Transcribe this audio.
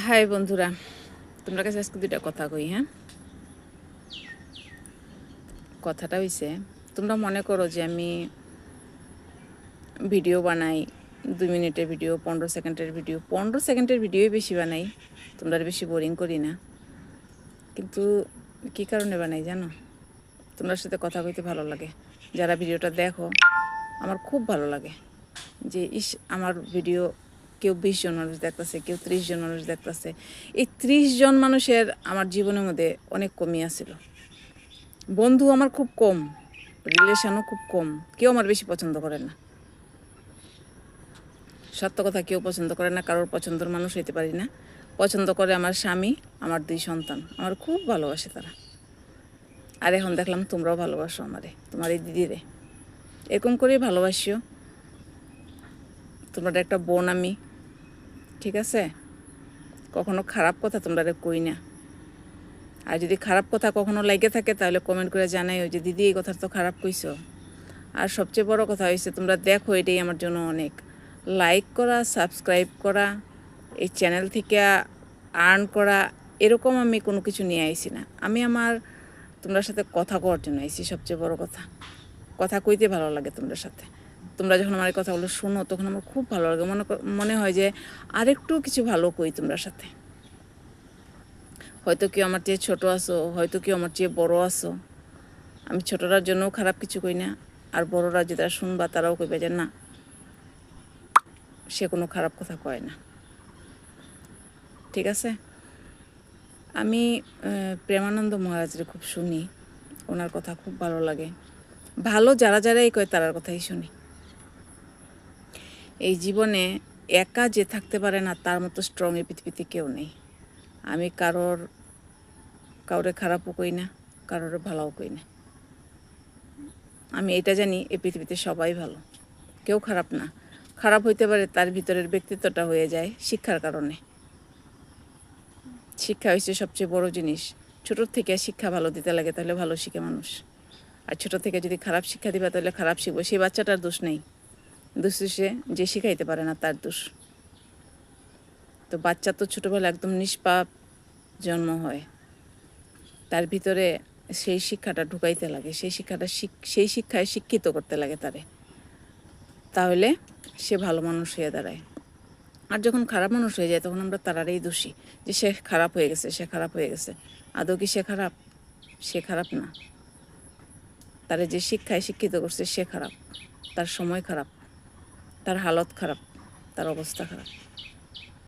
High বন্ধুরা, তোমরা কাছে আজকে দুইটা কথা কই। হ্যাঁ, কথাটা হইছে, তোমরা মনে করো যে আমি ভিডিও বানাই 2 মিনিটের ভিডিও, 15 সেকেন্ডের ভিডিও, 15 সেকেন্ডের ভিডিওই বেশি বানাই, তোমরা বেশি বোরিং করি না। কিন্তু কী কারণে বানাই জানো? তোমার সাথে কথা কইতে ভালো লাগে। যারা ভিডিওটা দেখো আমার খুব ভালো লাগে যে আমার ভিডিও কেউ 20 জন মানুষ দেখতেছে, কেউ 30 জন মানুষ দেখতেছে। এই 30 জন মানুষের আমার জীবনের মধ্যে অনেক কমই আছিল। বন্ধু আমার খুব কম, রিলেশনও খুব কম, কেউ আমার বেশি পছন্দ করে না। সত্য কথা, কেউ পছন্দ করে না, কারোর পছন্দের মানুষ হইতে পারি না। পছন্দ করে আমার স্বামী, আমার 2 সন্তান, আমার খুব ভালোবাসে তারা। আর এখন দেখলাম তোমরাও ভালোবাসো আমারে, তোমার এই দিদিরে। এরকম করেই ভালোবাসিও, তোমরা একটা বোন আমি, ঠিক আছে? কখনো খারাপ কথা তোমরা কই না। আর যদি খারাপ কথা কখনো লাগে থাকে তাহলে কমেন্ট করে জানাইও যে দিদি এই কথা তো খারাপ কইছো। আর সবচেয়ে বড় কথা হয়েছে, তোমরা দেখো, এটাই আমার জন্য অনেক। লাইক করা, সাবস্ক্রাইব করা, এই চ্যানেল থেকে আর্ন করা, এরকম আমি কোনো কিছু নিয়ে আইছি না। আমি তোমরা সাথে কথা কওয়ার জন্য আইছি। সবচেয়ে বড় কথা, কথা কইতে ভালো লাগে তোমরা সাথে। তোমরা যখন আমার এই কথাগুলো শোনো তখন আমার খুব ভালো লাগে, মনে হয় যে আরেকটু কিছু ভালো কই তোমরা সাথে। হয়তো কেউ আমার চেয়ে ছোটো আসো, হয়তো কেউ আমার চেয়ে বড়ো আসো। আমি ছোটরার জন্যও খারাপ কিছু কই না, আর বড়রা যেটা শুনবা তারাও কইবে যে না, সে কোনো খারাপ কথা কয় না, ঠিক আছে? আমি প্রেমানন্দ মহারাজের খুব শুনি, ওনার কথা খুব ভালো লাগে। ভালো যারাই কয় তারার কথাই শুনি। এই জীবনে একা যে থাকতে পারে না তার মতো স্ট্রং এই পৃথিবীতে কেউ নেই। আমি কাউরে খারাপও কই না, কারোর ভালোও কই না। আমি এটা জানি এই পৃথিবীতে সবাই ভালো, কেউ খারাপ না। খারাপ হইতে পারে তার ভিতরের ব্যক্তিত্বটা হয়ে যায় শিক্ষার কারণে। শিক্ষা হচ্ছে সবচেয়ে বড় জিনিস। ছোটোর থেকে শিক্ষা ভালো দিতে লাগে তাহলে ভালো শিখে মানুষ। আর ছোটো থেকে যদি খারাপ শিক্ষা দিবা তাহলে খারাপ শিখবো। সেই বাচ্চাটার দোষ নেই, দোষ সে যে শিখাইতে পারে না তার দোষ। তো বাচ্চা তো ছোটোবেলা একদম নিষ্পাপ জন্ম হয়, তার ভিতরে সেই শিক্ষাটা ঢুকাইতে লাগে, সেই শিক্ষায় শিক্ষিত করতে লাগে তারে, তাহলে সে ভালো মানুষ হয়ে দাঁড়ায়। আর যখন খারাপ মানুষ হয়ে যায় তখন আমরা তারারই দোষী, যে সে খারাপ হয়ে গেছে, সে খারাপ হয়ে গেছে। আদৌ কি সে খারাপ? সে খারাপ না। তারে যে শিক্ষায় শিক্ষিত করছে সে খারাপ, তার সময় খারাপ, তার হালত খারাপ, তার অবস্থা খারাপ।